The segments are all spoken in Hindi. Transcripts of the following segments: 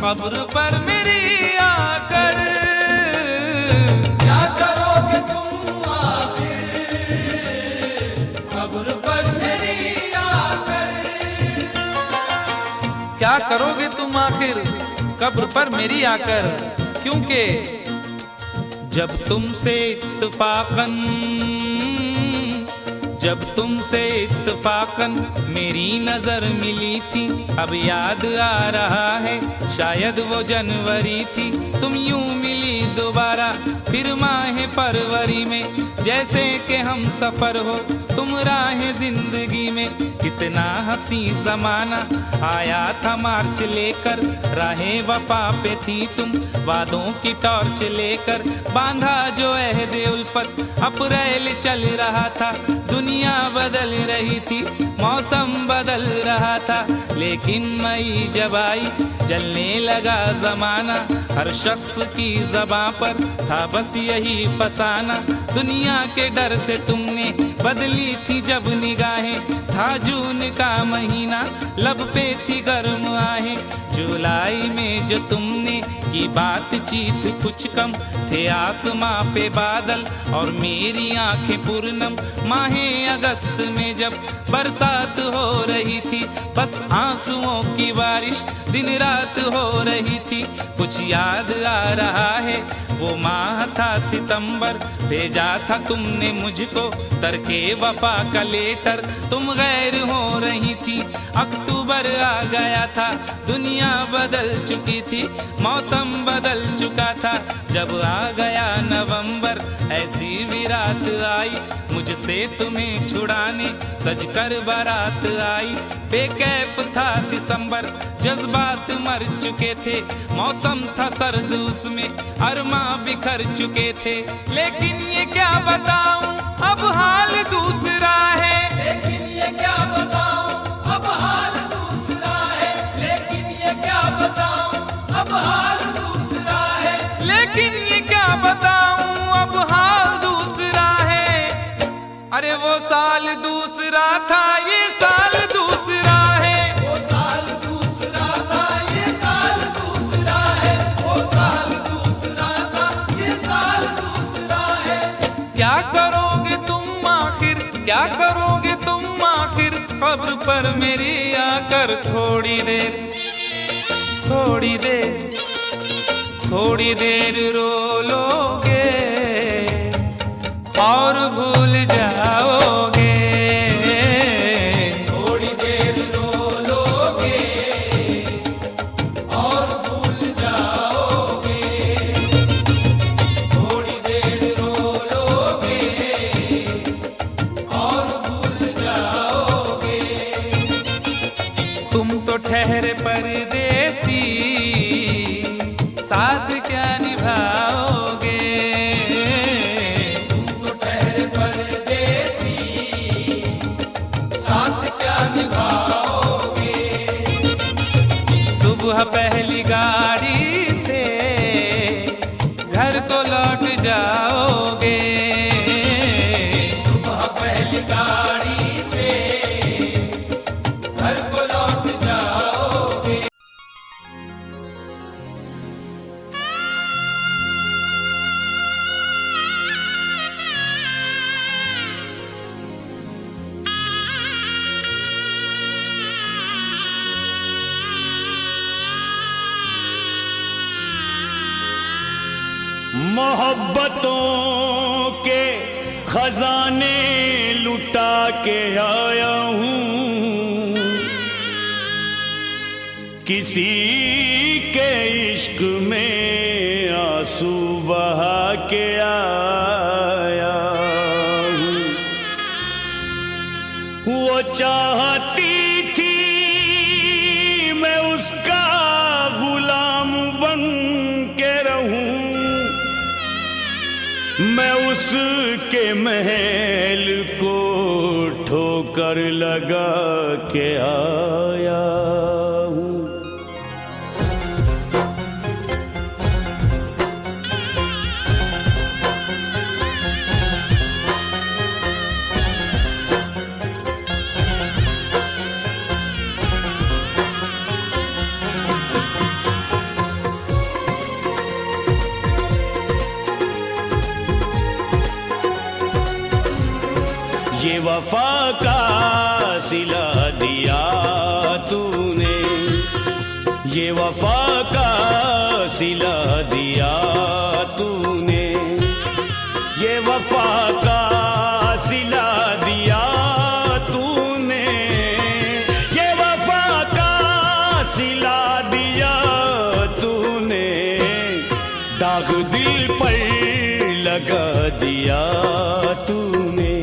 कब्र पर मेरी आकर। क्या करोगे तुम आखिर कब्र पर मेरी आकर। क्या करोगे तुम आखिर कब्र पर मेरी आकर, क्योंकि जब तुमसे इत्तफाकन मेरी नजर मिली थी, अब याद आ रहा है शायद वो जनवरी थी। तुम यूं मिली दोबारा फिर माह फरवरी में, जैसे कि हम सफर हो तुम राह जिंदगी में। कितना हंसी जमाना आया था मार्च लेकर, राहे वफा पे थी तुम वादों की टॉर्च लेकर। बांधा जो अहदे उल्फत अप्रैल चल रहा था, दुनिया बदल रही थी मौसम बदल रहा था। लेकिन मई जब आई जलने लगा जमाना, हर शख्स की ज़बां पर था बस यही फसाना। दुनिया के डर से तुमने बदली थी जब निगाहें, था जून का महीना लब पे थी गर्म आहें। जुलाई में जो तुमने की बातचीत कुछ कम थे आसमां पे बादल और मेरी आंखें पूर्णम। माहे अगस्त में जब बरसात हो रही थी, बस आंसुओं की बारिश दिन रात हो रही थी। कुछ याद आ रहा है वो माह था सितंबर, भेजा था तुमने मुझको तरके वफा का लेटर। तुम गैर हो रही थी, अक्टूबर आ गया था, दुनिया बदल चुकी थी, मौसम बदल चुका था। जब आ गया नवंबर ऐसी भी रात आई, मुझसे तुम्हें छुड़ाने सजकर बारात आई। बेकैफ था दिसंबर, जज्बात मर चुके थे, मौसम था सर्द उसमें अरमा बिखर चुके थे। लेकिन ये क्या बताऊं अब हाल दूसरा है। लेकिन ये क्या बताऊं अब हाल दूसरा है। लेकिन ये क्या बताऊं अब हाल दूसरा है। लेकिन ये क्या बताऊं अब हाल दूसरा है। अरे वो साल दूसरा था ये साल दूसरा है। वो साल दूसरा था ये साल दूसरा है। वो साल दूसरा था ये साल दूसरा है। क्या करोगे तुम आखिर, क्या करोगे तुम आखिर कब्र पर मेरी आकर। थोड़ी देर थोड़ी देर थोड़ी देर रो लोगे और भूल जाओगे। थोड़ी देर रो लोगे और भूल जाओगे। थोड़ी देर रो लोगे और भूल जाओगे। तुम तो ठहरे परदेसी, साथ क्या निभाओगे। तुम तो ठहरे परदेसी, साथ क्या निभाओगे। सुबह पहली गाड़ी से घर को लौट जाओगे। सुबह पहली गाड़ी से घर को लौट जाओगे। मोहब्बतों के खजाने लुटा के आया हूँ, किसी के इश्क में आंसू बहा के आया हूँ। वो चाहती थी मैं उसका गुलाम बन के रहूं, मैं उसके महल को ठोकर लगा के आया हूँ। ये वफा का सिला दिया तूने, ये वफा का सिला दिया तूने, ये वफा का सिला दिया तूने, ये वफा का सिला दिया तूने, दाग दिल पर लगा दिया तूने,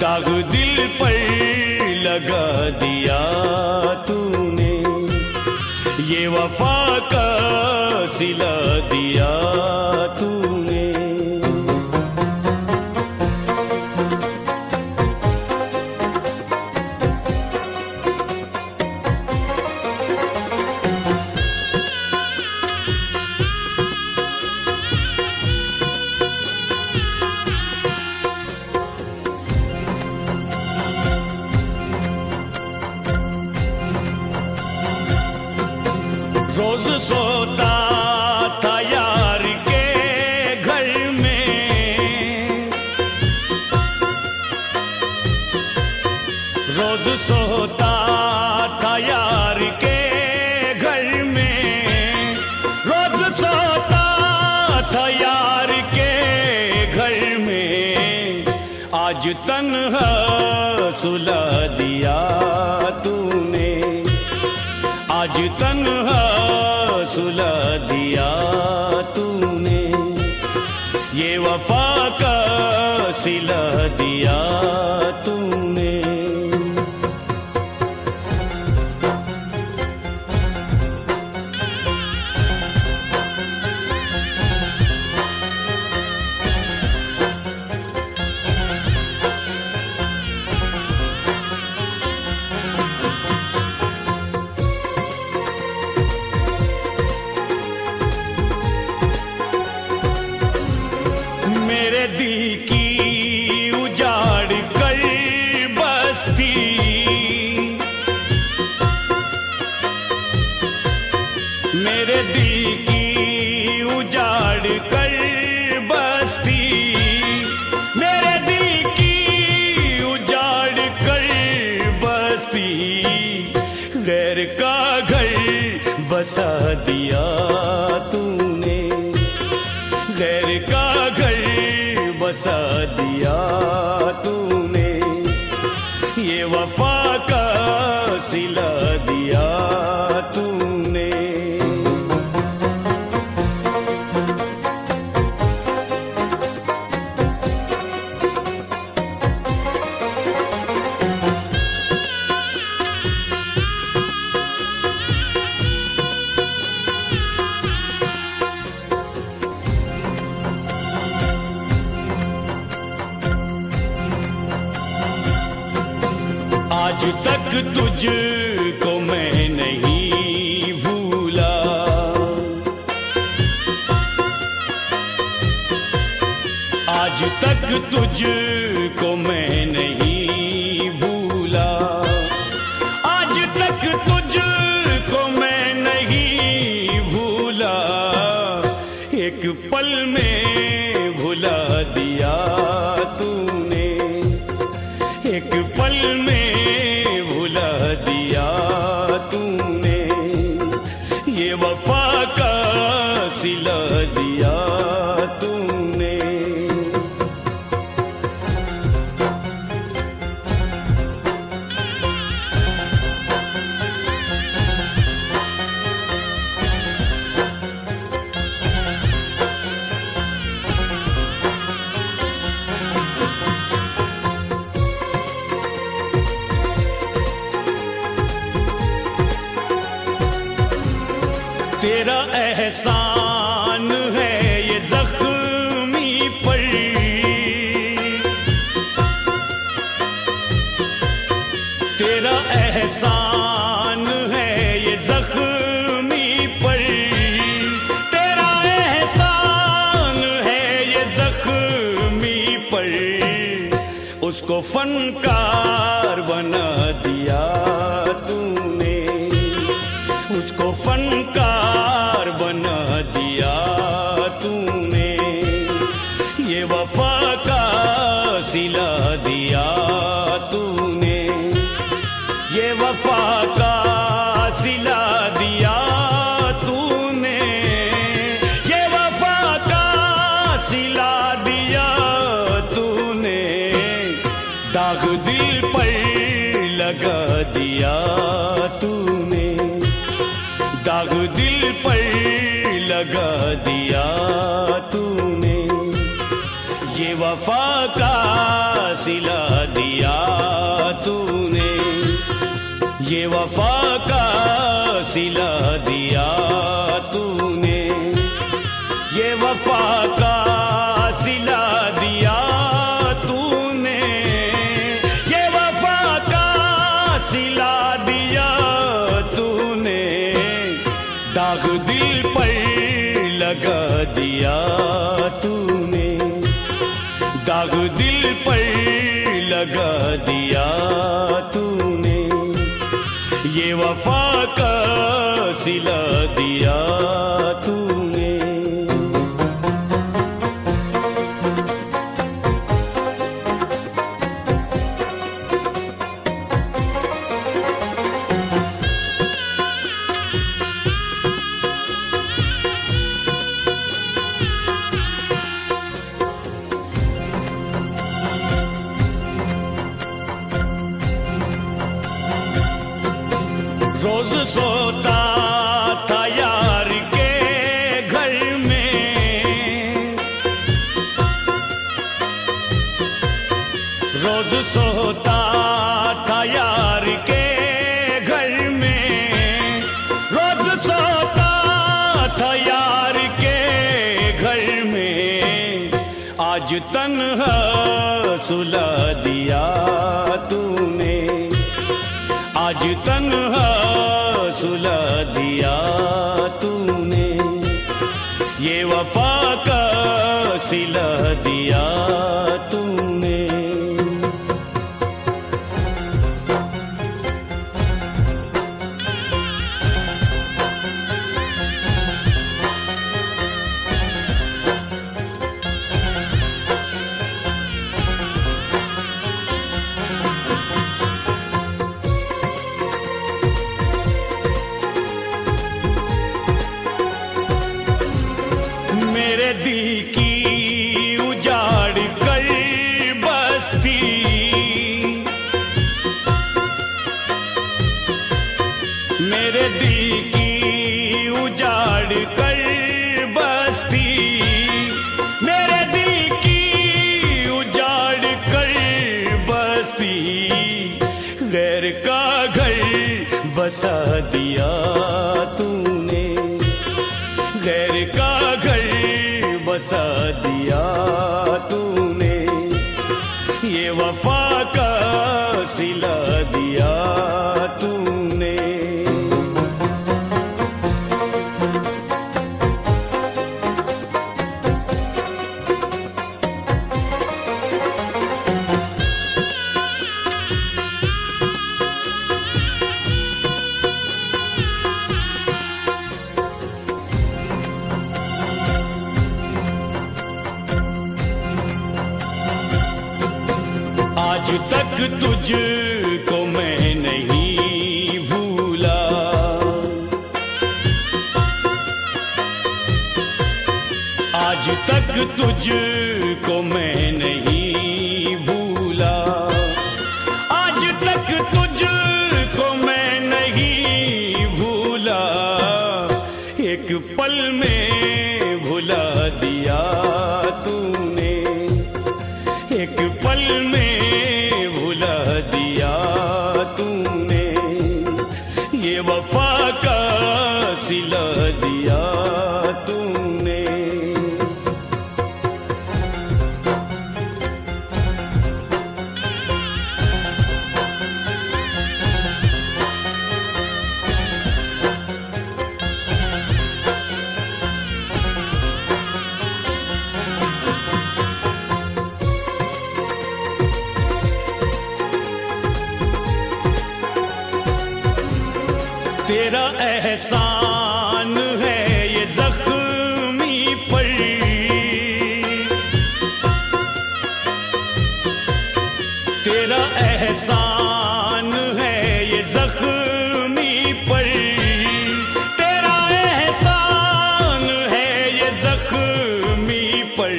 दाग दिल पर लगा दिया तूने, ये वफा का सिला दिया तूने। रोज सोता था यार के घर में, रोज सोता था यार के घर में, रोज सोता था यार के घर में, आज तन्हा सुला दिया तूने, आज तन्हा सुला दिया तूने, ये वफा का सिला दिया तूने। मेरे दिल की उजाड़ कर बस्ती, मेरे दिल की उजाड़ कर बस्ती, मेरे दिल की उजाड़ कर बस्ती, गैर का घर बसा दिया तूने, गैर का घर बसा दिया तूने, ये वफा का सिला दिया तूने। आज तक तुझको मैं नहीं भूला, आज तक तुझको मैं नहीं भूला, आज तक तुझको मैं नहीं भूला, एक पल में भुला दिया तूने, एक पल में भुला दिया तूने, ये वफा का सिला दिया तूने। तेरा एहसान है ये जख्मी पर, तेरा एहसान है ये जख्मी पर, तेरा एहसान है ये जख्मी पर, उसको फनकार बना दिया तूने, उसको फनकार बना दिया तूने, ये वफा का सिला दिया ये वफा का सिला दिया तूने, ये वफा का सिला दिया तूने, ये वफा का सिला दिया तूने, दाग दिल पर लगा दिया तूने, दाग दिल पर लगा दिया तूने, ये वफा का सिला दिया तूने। रोज सोता था यार के घर में, रोज सोता था यार के घर में, रोज सोता था यार के घर में, आज तन्हा सुला दिया तूने, आज तन्हा सुला दिया तूने, ये वफा का सिला दिया तूने। मेरे दिल की उजाड़ कर बस्ती, मेरे दिल की उजाड़ कर बस्ती, मेरे दिल की उजाड़ कर बस्ती, गैर का घर बसा दिया तूने, गैर का घर बसा दिया तूने, ये वफा का सिला दिया तूने। आज तक तुझको मैं नहीं भूला, आज तक तुझको मैं नहीं भूला, आज तक तुझको मैं नहीं भूला, एक पल में भुला दिया तूने, एक पल में भुला दिया तूने, ये वफा का सिला दिया तूने। तेरा एहसान है ये जख्मी पर, तेरा एहसान है ये जख्मी पर, तेरा एहसान है ये जख्मी पर,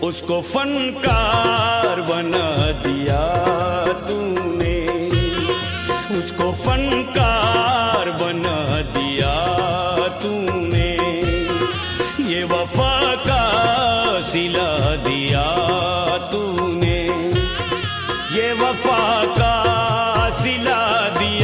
उसको फनकार बना दिया तूने, उसको फनकार बना दिया तूने, ये वफा का सिला दिया तूने, ये वफा का सिला दिया।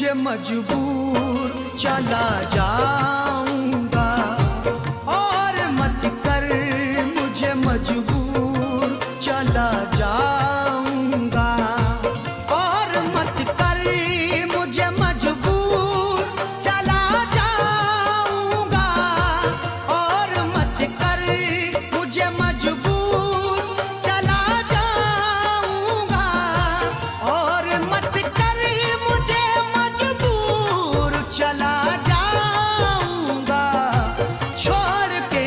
मुझे मजबूर चला जाऊंगा, और मत कर मुझे मजबूर चला जाऊंगा, और मत कर मुझे मजबूर चला जाऊंगा, और मत कर मुझे मजबूर चला जाऊंगा, और मत कर मुझे मजबूर चला जाऊंगा। छोड़ के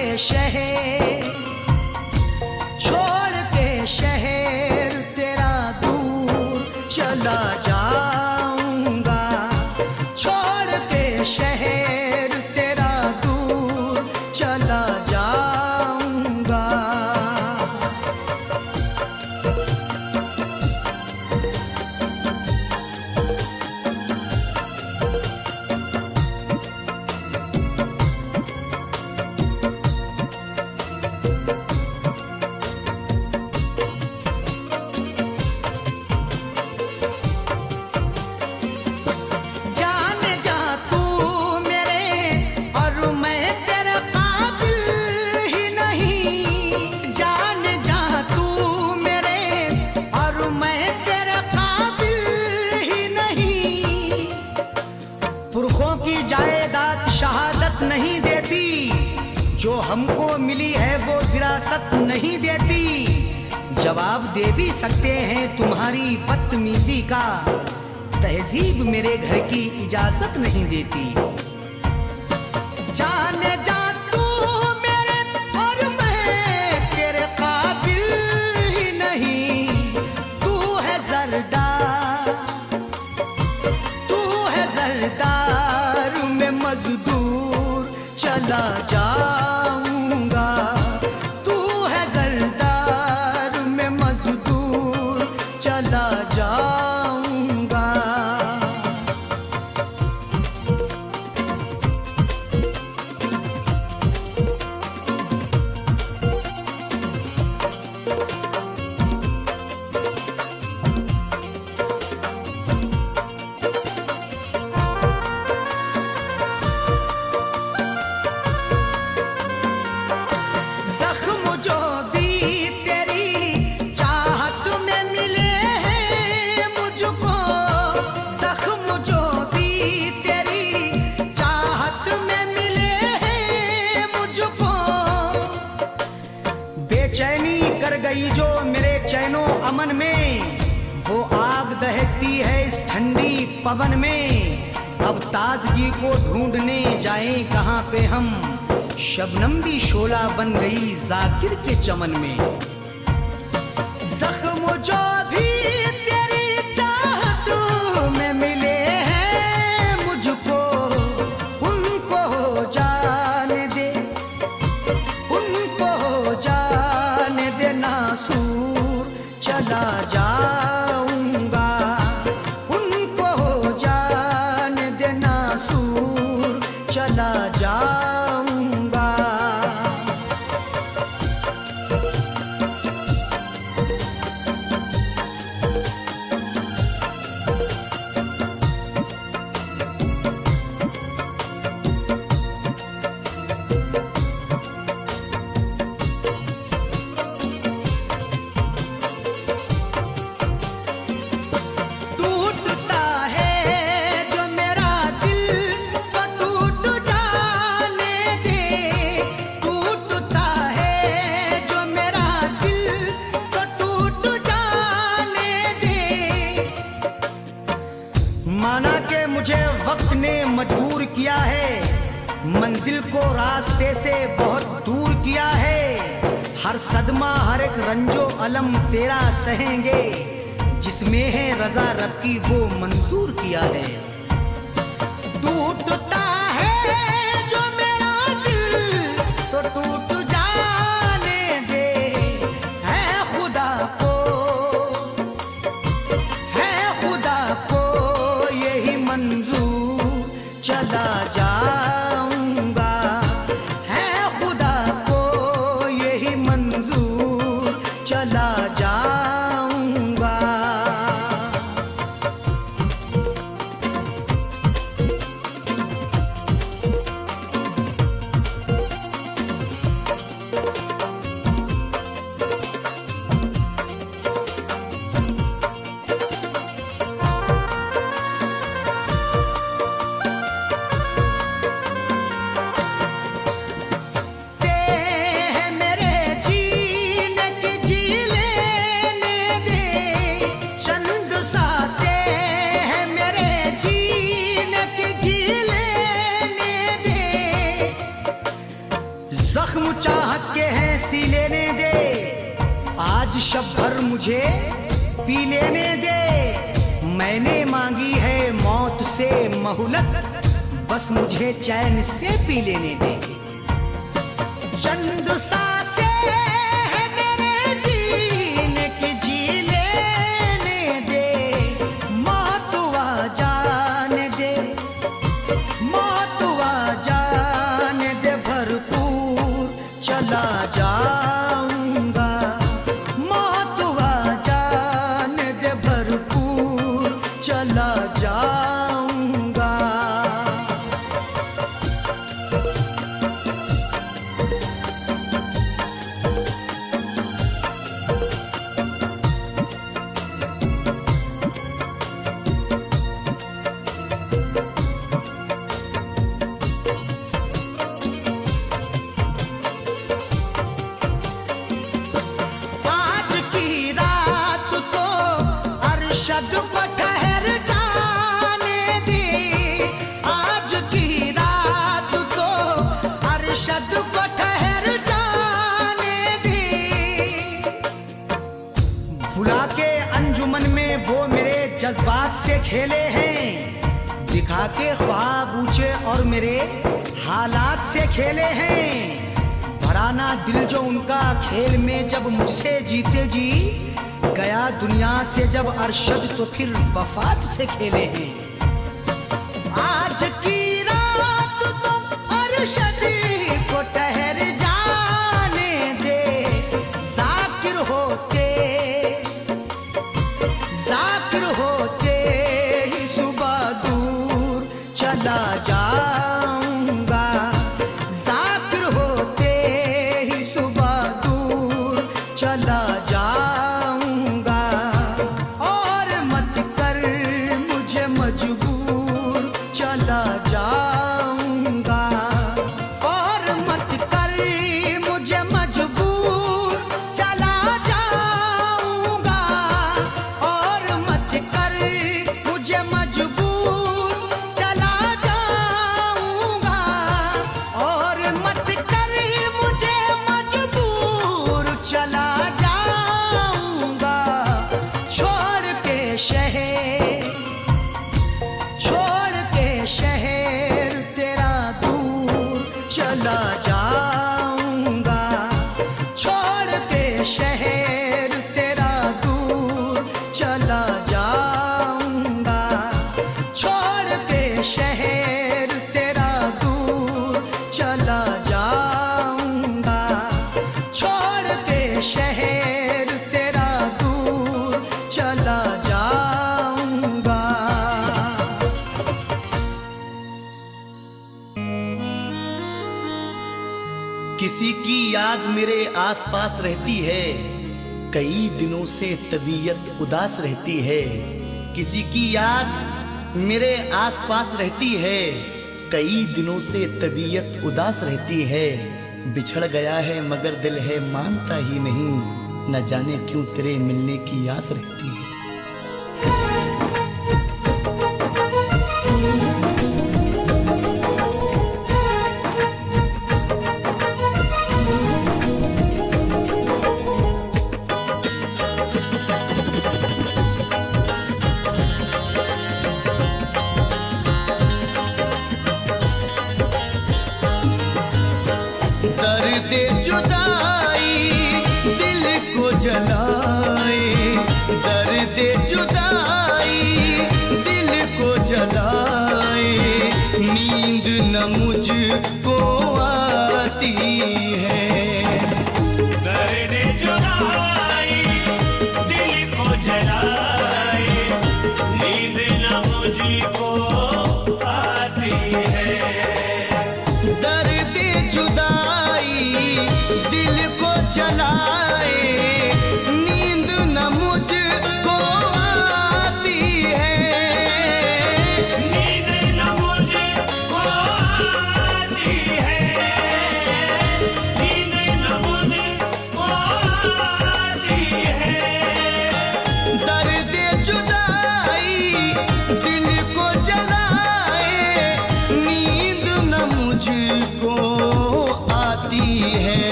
शहर तेरा दूर चला जाऊंगा, छोड़ के शहर तेरा दूर चला जाऊंगा। जान जा तू मेरे और मैं तेरे काबिल ही नहीं, जान जा तू मेरे और मैं तेरे काबिल ही नहीं। पुरखों की जायदाद शहादत नहीं देती, जो हमको मिली है वो विरासत नहीं देती। जवाब दे भी सकते हैं तुम्हारी बदतमीजी का, तहजीब मेरे घर की इजाजत नहीं देती। जाने जा तू मेरे और मैं तेरे काबिल ही नहीं। तू है जरदार में मजदूर चला जाऊंगा, तू है जरदार में मजदूर चला जाऊंगा। जख्म जो भी तेरी चाहत में मिले हैं मुझको, जख्म जो भी तेरी चाहत में मिले हैं मुझको। बेचैनी कर गई जो मेरे चैनो अमन में, वो आग दहकती है इस ठंडी पवन में। अब ताजगी को ढूंढने जाएं कहाँ पे हम, शबनम भी शोला बन गई जाकिर के चमन में। जख्म जो भी तेरी चाहत में मिले हैं मुझको, उनको जाने दे, उनको जाने दे नासूर चला जाऊंगा, उनको जाने दे नासूर चला जाऊंगा। टूटता है जो मेरा दिल तो टूट जाने दे, टूटता है जो मेरा दिल तो टूट जाने दे। माना कि मुझे वक्त ने मजबूर किया है, मंजिल को रास्ते से बहुत दूर किया है। हर सदमा हर एक रंजो अलम तेरा सहेंगे, जिसमें है रजा रब की वो मंजूर किया है। टूटता है जो मेरा दिल तो टूट जाने दे, है खुदा को यही मंजूर चला जाऊंगा, है खुदा को यही मंजूर चला जाऊंगा। शब भर मुझे पी लेने दे। मैंने मांगी है मौत से मोहलत, बस मुझे चैन से पी लेने दे। चंद सांसें है मेरे जीने की, जी लेने दे। मौत आ जाने दे, मौत आ जाने दे, भरपूर चला जाऊंगा। मौत आ जाने दे, भरपूर चला जाऊंगा। आज की रात तो अरशद को ठहर जाने दे। आज की रात तो अरशद को ठहर जाने दे। बुला के अंजुमन में वो मेरे जज्बात से खेले हैं, दिखा के ख्वाब ऊंचे और मेरे हालात से खेले हैं। भराना दिल जो उनका खेल में जब मुझसे जीते जी गया दुनिया से जब अरशद, तो फिर वफात से खेले हैं। आज की रात तो अरशद को ठहर जाने दे। जाकिर होते, जाकिर होते ही सुबह दूर चला जाऊंगा। जाकिर होते ही सुबह दूर चला जाऊंगा। और मत कर मुझे मजबूर चला जाऊंगा। और मत कर मुझे मजबूर चला जाऊंगा। और मत कर मुझे मजबूर चला जाऊंगा। और मत कर मुझे मजबूर चला जाऊंगा। छोड़ के शहर, छोड़ के शहर तेरा दूर चला जाऊंगा। छोड़ के शहर तेरा दूर चला जाऊंगा। छोड़ के शहर तेरा दूर चला जाऊंगा। छोड़ के शहर तेरा दूर चला जाऊंगा। किसी की याद मेरे आसपास रहती है, कई दिनों से तबीयत उदास रहती है। किसी की याद मेरे आसपास रहती है, कई दिनों से तबीयत उदास रहती है। बिछड़ गया है मगर दिल है मानता ही नहीं, न जाने क्यों तेरे मिलने की आस रहती है। दर्द जुदाई दिल को जलाए, दर्द जुदाई दिल को जलाए। नींद न मुझको आती है, दर्द जुदाई दिल को जलाए। नींद न मुझको आती है। दर्द जुदाई दिल को जलाए। नींद न मुझको आती है, नींद न मुझको आती है। नींद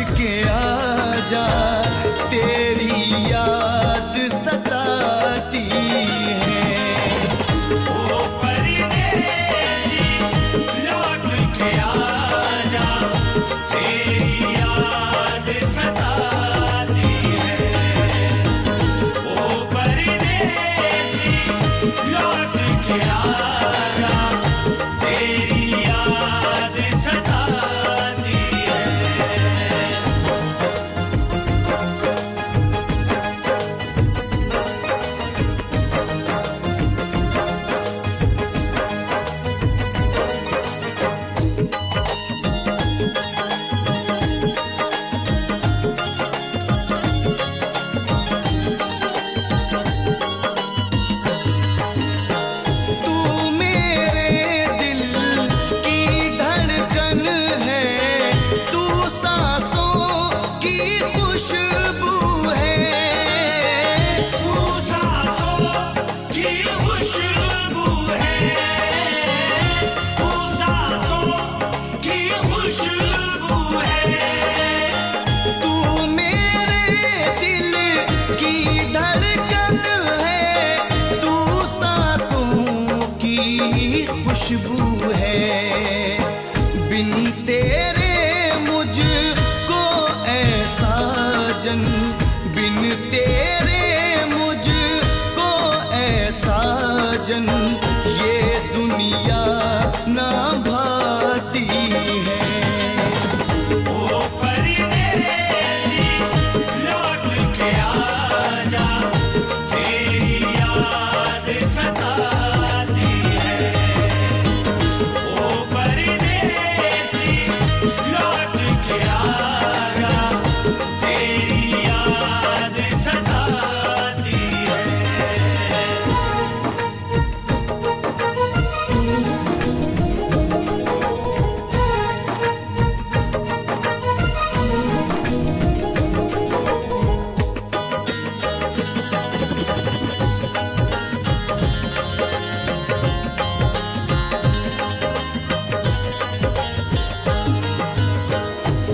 के आजा, तेरी याद सताती है। ओ परदेसी लौट के आजा, तेरी याद सताती है। ओ परदेसी लौट के आजा, तेरी याद सताती है। तू मेरे दिल की धड़कन है, तू सांसों की खुशबू है। तू सांसों की खुशबू है, तू सांसों की खुशबू है। तू मेरे दिल की धड़कन है, तू सांसों की खुशबू है। बिन तेरे मुझको ऐसा जन, बिन तेरे मुझको ऐसा जन, ये दुनिया ना भाती है। ओ परदेसी लौट के आजा, तेरी याद सताती है। ओ परदेसी लौट के आजा, तेरी याद सताती है।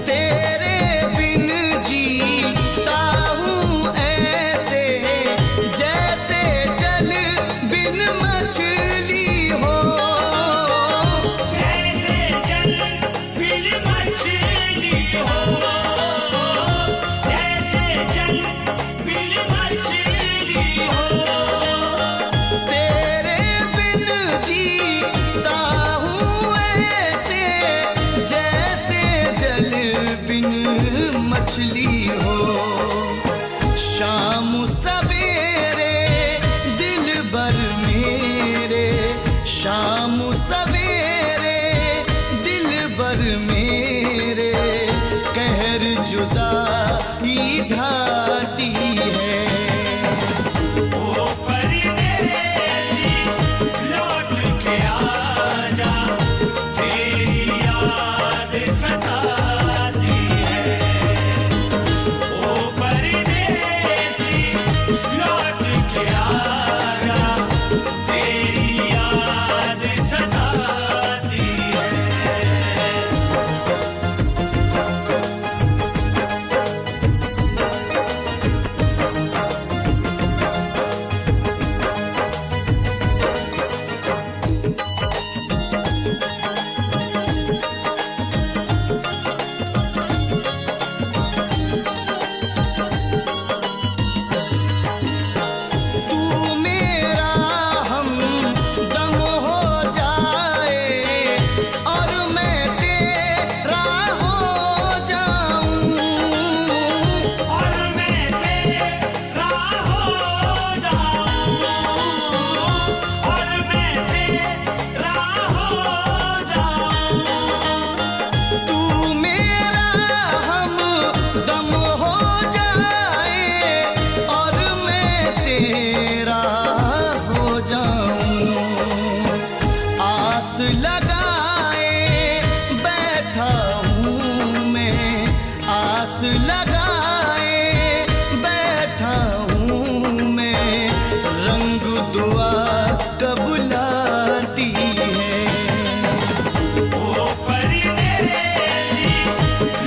तेरे बिन जीता हूँ ऐसे, जैसे जल बिन मछली हो। जैसे जल बिन मछली हो, जैसे जल बिन मछली हो। तेरे बिन जीता हूँ ऐसे, जैसे जल बिन मछली हो। शाम सवेरे दिल भर मेरे, शाम सवेरे दिल भर मेरे, कहर जुदाई ढाती है। ओ परदेसी लौट के आजा, तेरी याद सताती है। ओ परदेसी लौट के आजा, तेरी याद सताती है। तू मेरा हमदम हो जाए, और मैं तेरा हो जाऊं। और मैं तेरा हो जाऊं, और मैं तेरा हो जाऊं। तू मेरा हमदम हो जाए, और मैं तेरा हो जाऊं। आस लगाए बैठा हूँ मैं, आस लगाए बैठा हूँ मैं, रंग दुआ कब लाती है। ओ परदेसी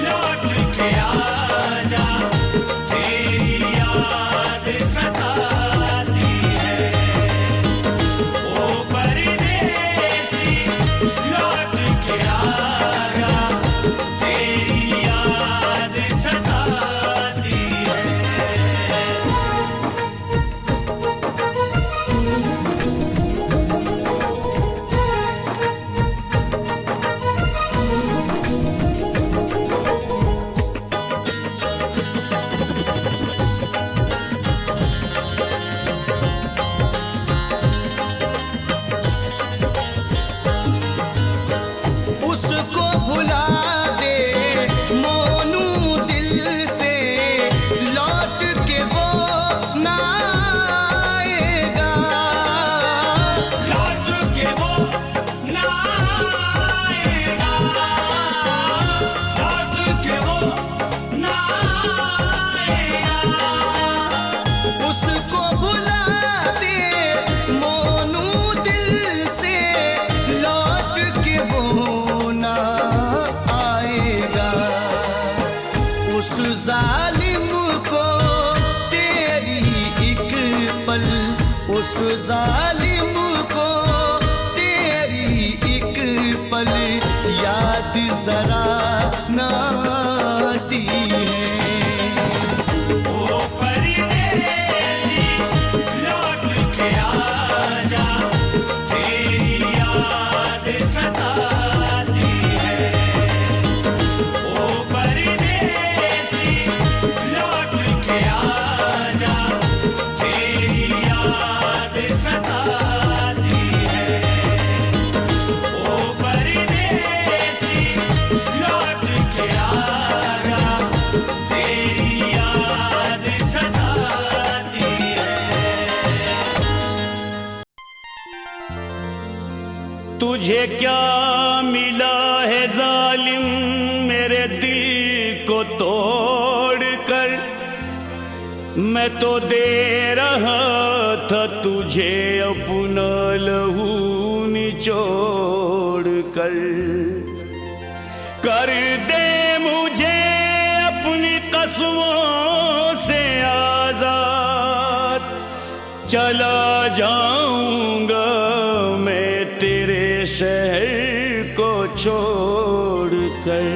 लौट के आ उस जालिम को तेरी एक पल, उस जालिम को तेरी एक पल याद जरा ना आती है। ओ परदेसी लौट के आजा, तेरी याद सताती है। ओ परदेसी लौट के आजा, तेरी याद सताती है। ओ परदेसी लौट के आजा, तेरी याद सताती है। तुझे क्या मिला है जालिम मेरे दिल को तोड़ कर, मैं तो दे रहा था तुझे अपना लहू निचोड़ कर दे मुझे अपनी कसमों से आजाद, चला जाऊंगा मैं तेरे शहर को छोड़ कर।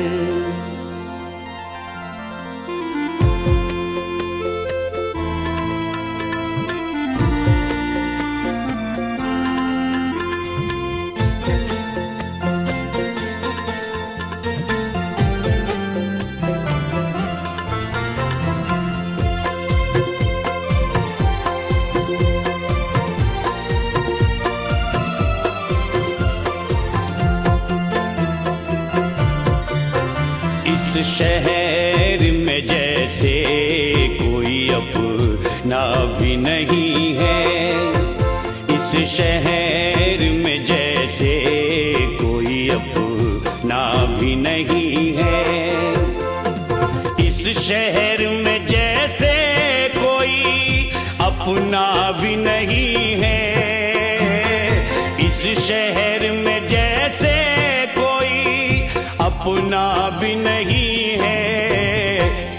इस शहर में जैसे कोई अपना भी नहीं है, इस शहर में जैसे कोई अपना भी नहीं है, इस शहर में जैसे कोई अपना भी नहीं है, इस शहर में जैसे कोई अपना भी नहीं है।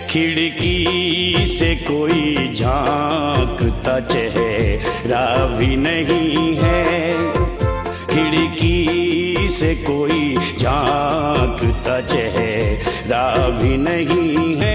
खिड़की से कोई झांकता चेहरा भी नहीं है, खिड़की से कोई झांकता चेहरा भी नहीं है।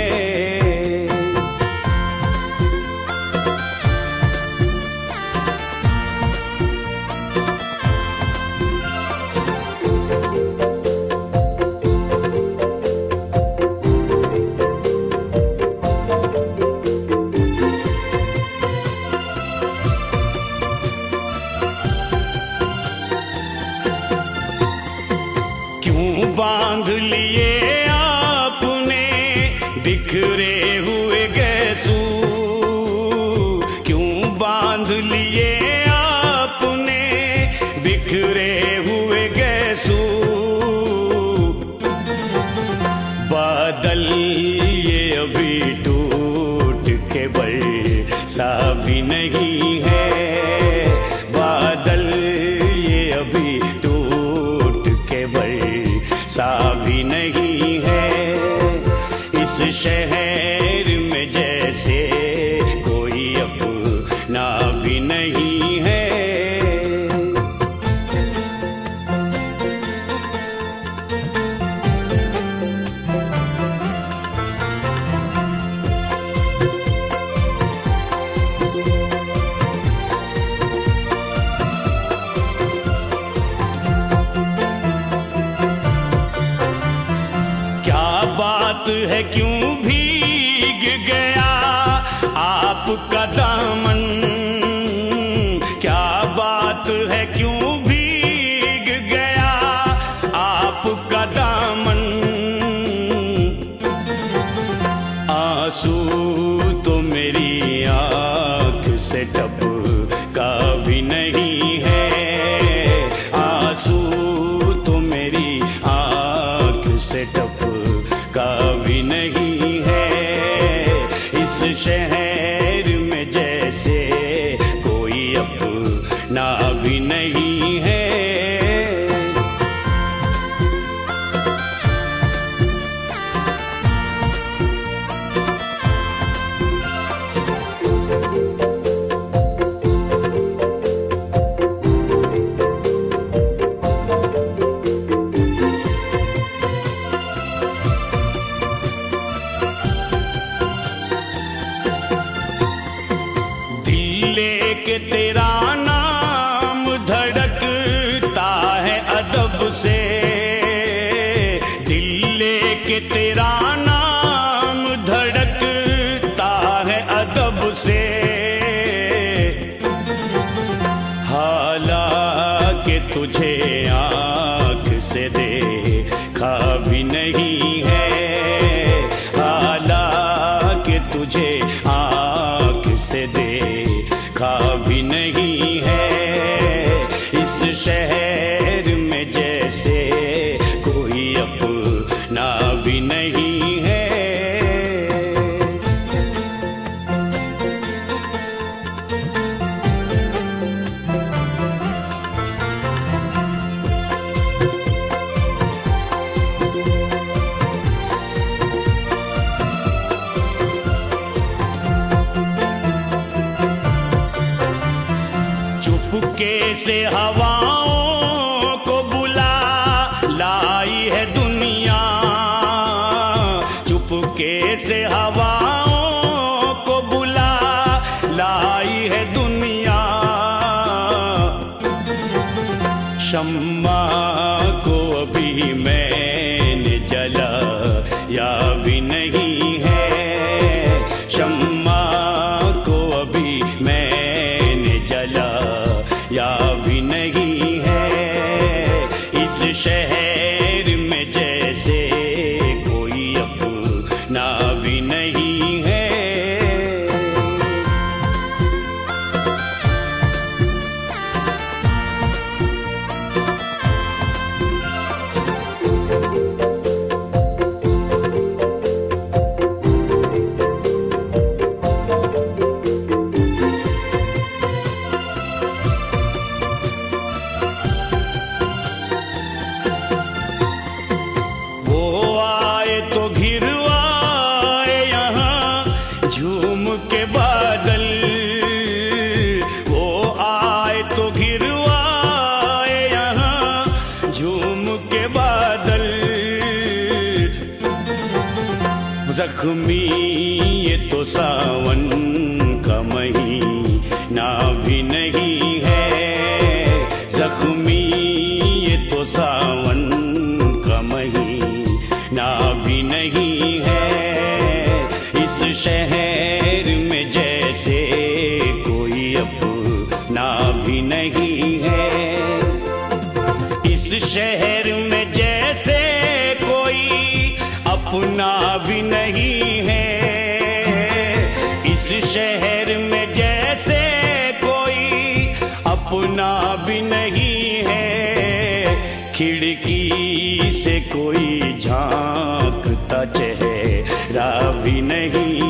बांध लिए आपने बिखरे हुए गैसू, क्यों बांध लिए आपने बिखरे हुए गैसू। बादल ये अभी टूट के बरसा भी नहीं है, बादल ये अभी टूट के सा भी नहीं है। इस शहर में जैसे कोई अपना भी नहीं है। बात है क्यों भीग गया आपका दामन, क्या बात है क्यों भीग गया आपका दामन। आंसू तो मेरी आंख से टपका भी नहीं है, आंसू तो मेरी आंख से टपका भी नहीं है। इस शहर में जैसे कोई अपना भी नहीं है। मुझे आँख से देखा भी नहीं है। इस शहर में जैसे कोई अपना भी नहीं है। चुपके से हवाओं को बुला लाई है दुनिया, चुपके से हवाओं को बुला लाई है दुनिया। शम्मा को अभी मैंने जलाया भी नहीं है, शम्मा को अभी मैंने जलाया भी नहीं है। इस शहर में जैसे कोई अपना भी नहीं है। वो आए तो घिरवाए यहाँ झूम के बादल, वो आए तो घिरवाए यहाँ झूम के बादल। जख्मी ये तो सावन का महीना भी नहीं है, जख्मी ये तो सावन का महीना भी नहीं है। इस शहर में जैसे कोई अपना भी नहीं है, इस शहर में जैसे कोई अपना भी नहीं है। इस शहर में जैसे कोई अपना भी नहीं है। खिड़की से कोई झांकता चेहरा भी नहीं